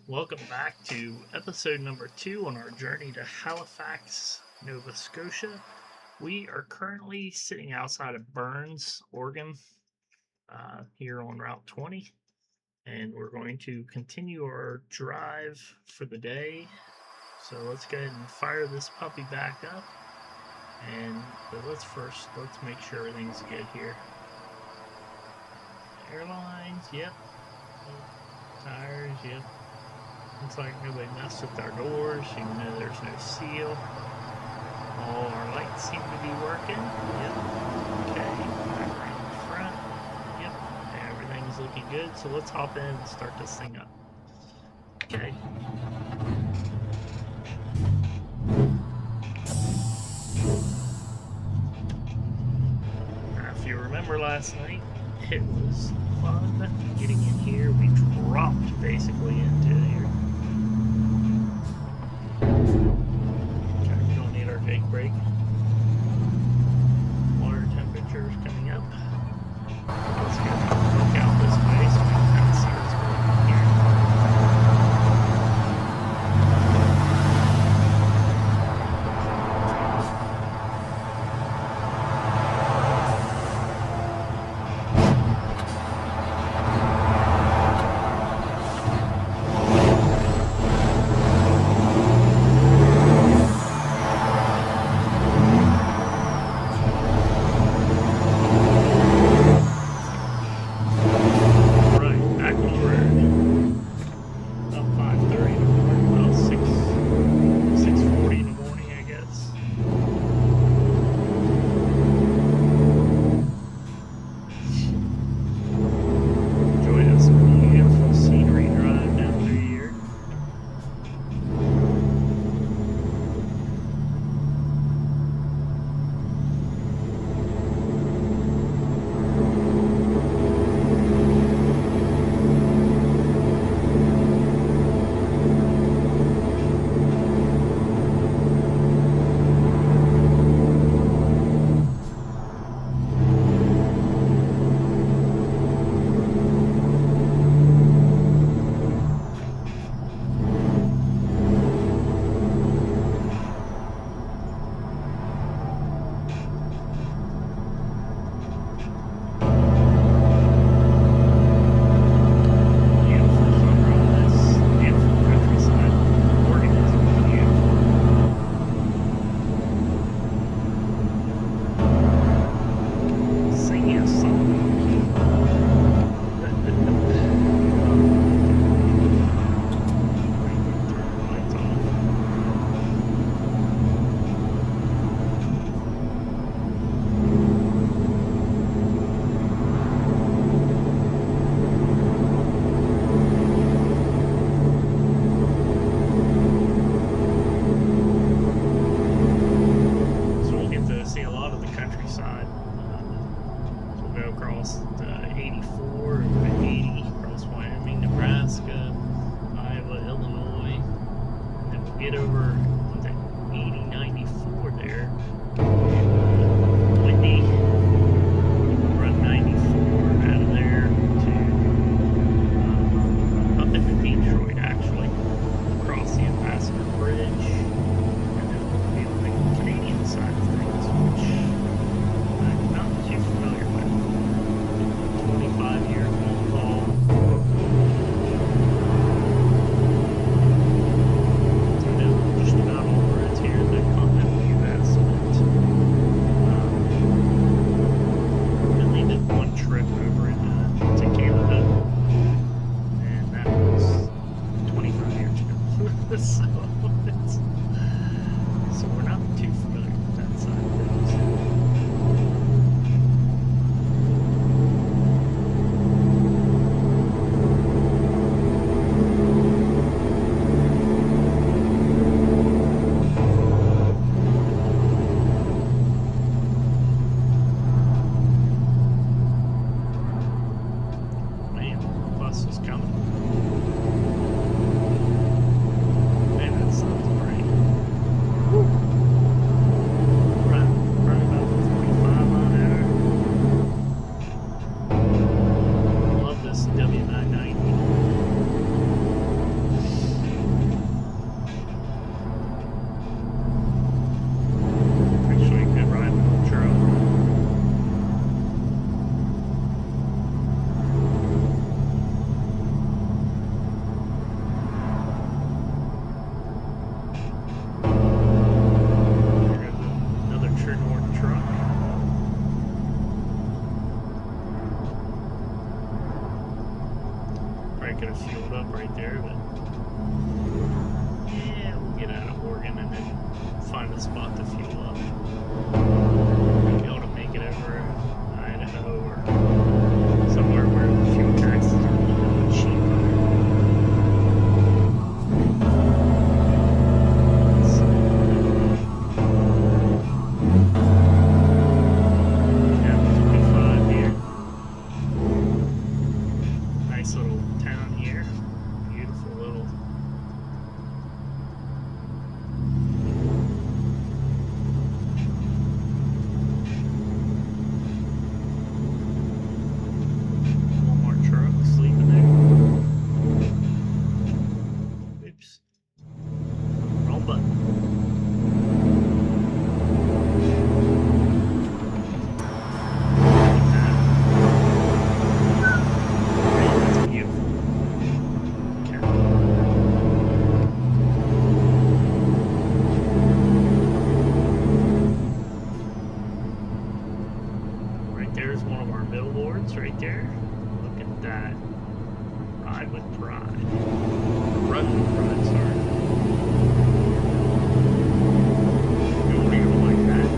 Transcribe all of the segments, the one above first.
Welcome back to episode number 2 on our journey to Halifax, Nova Scotia. We are currently sitting outside of Burns, Oregon, here on Route 20, and we're going to continue our drive for the day. So let's go ahead and fire this puppy back up, and let's make sure everything's good here. Airlines, yep. Tires, yep. Looks like nobody messed with our doors, even though there's no seal. All our lights seem to be working. Yep. Okay. Back around the front. Yep. Everything's looking good. So let's hop in and start this thing up. Okay. Now, if you remember last night, it was fun getting in here. We dropped basically into here. Okay, we don't need our jake brake. Water temperature is coming up. Let's go look out this way so we can kind of see what's going on here. So we're not too familiar with that side of things. Man, the bus is coming. Man, have fueled up right there, but yeah, we'll get out of Oregon and then find a spot to fuel up. We'll be able to make it over Idaho or somewhere where the fuel taxes are a little bit cheaper. Little town here. Beautiful little Walmart truck sleeping there. Oops. Wrong button. There's one of our billboards right there. Look at that. Ride with pride. Run with pride, sorry. You won't even like that.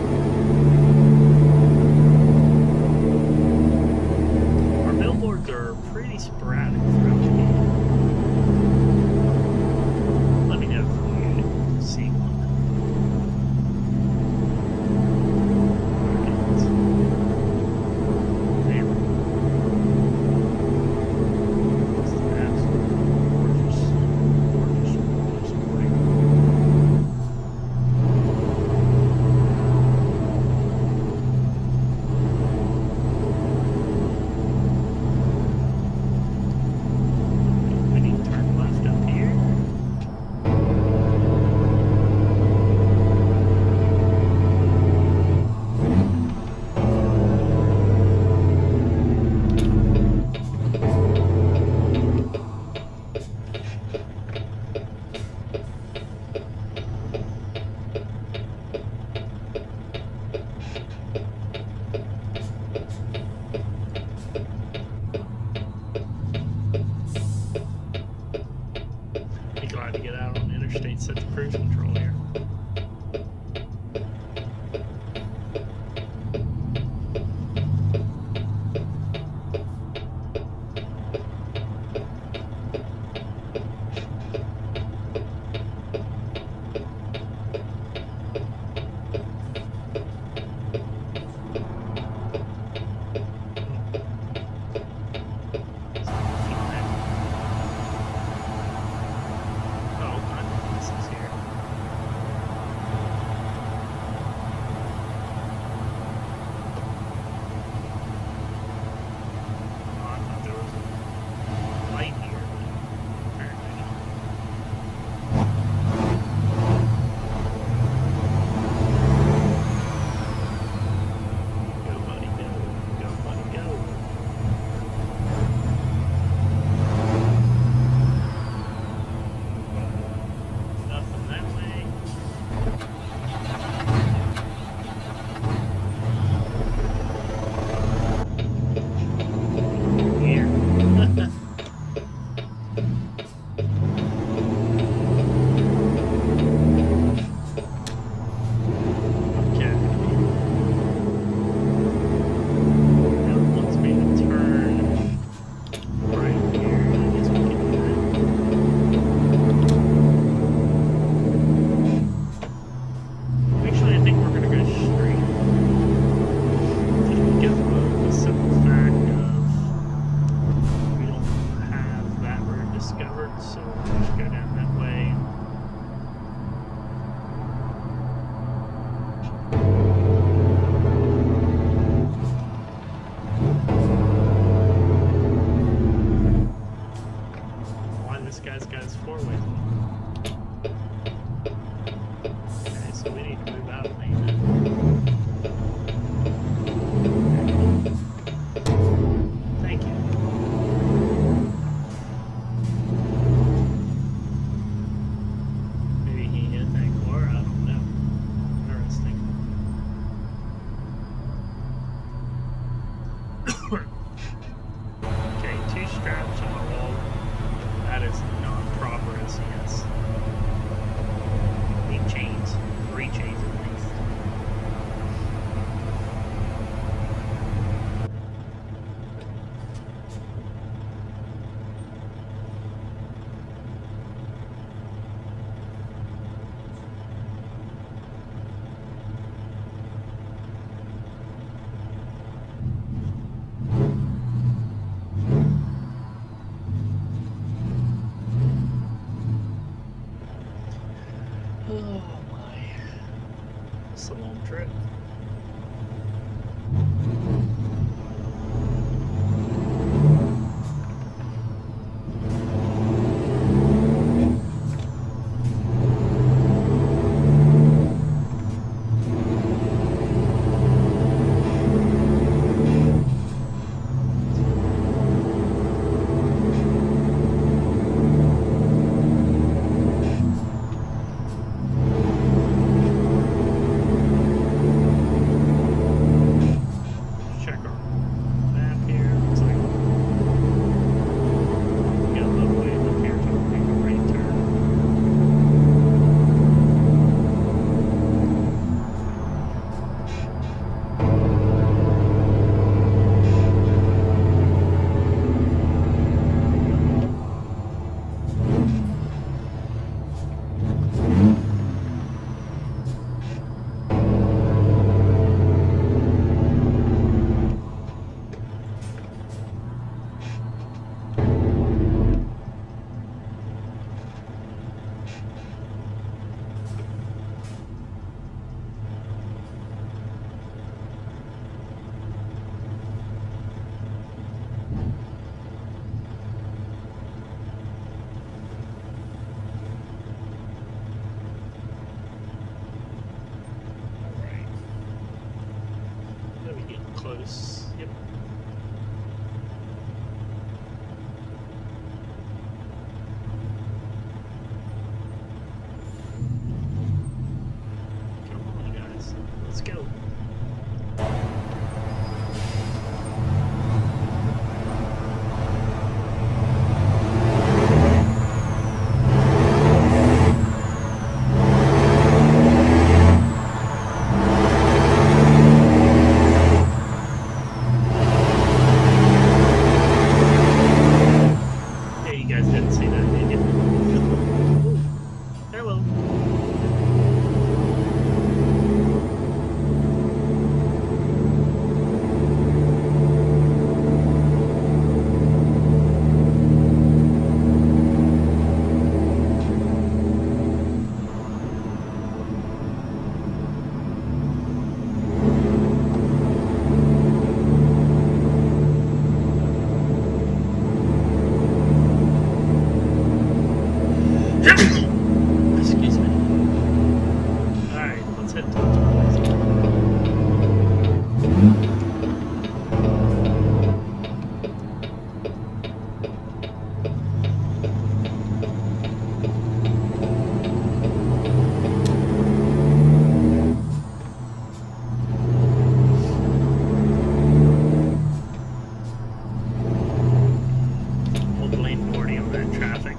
Our billboards are pretty sporadic throughout the game. Let me know if you see one. Glad to get out on the interstate, set the cruise control here. Okay, 2 straps on my wall. chains, yes. Need chains. 3 chains at least. Oh my. It's a long trip. Check our map here. Looks like we got a little way up here to make a right turn. Alright. Let me get close. Yep. Come on, guys. Let's go. Hey, you guys didn't see that, did you? Hello. Excuse me. Alright, let's head to the We'll blame Morty on that traffic.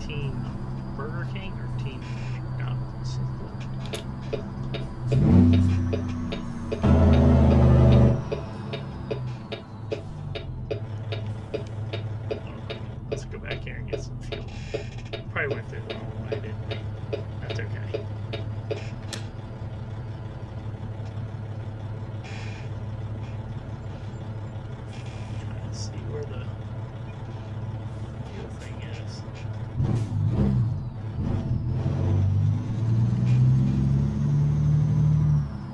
Team Burger King or Team McDonald's? Let's go back here and get some fuel. Probably went through the wrong way, didn't we? That's okay. Trying to see where the fuel thing is.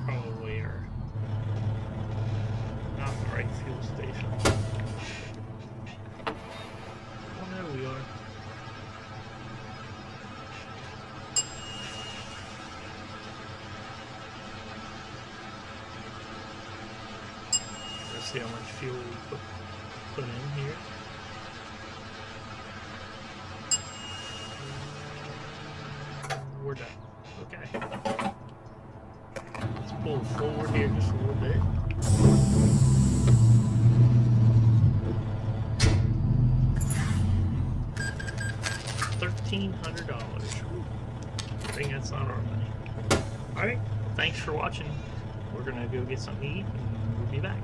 Oh, we are not the right fuel station. Oh no, we are. Let's see how much fuel we put in here. We're done. Okay. Let's pull forward here just a little bit. $1,300. I think that's not our money. Alright, thanks for watching. We're gonna go get something to eat and we'll be back.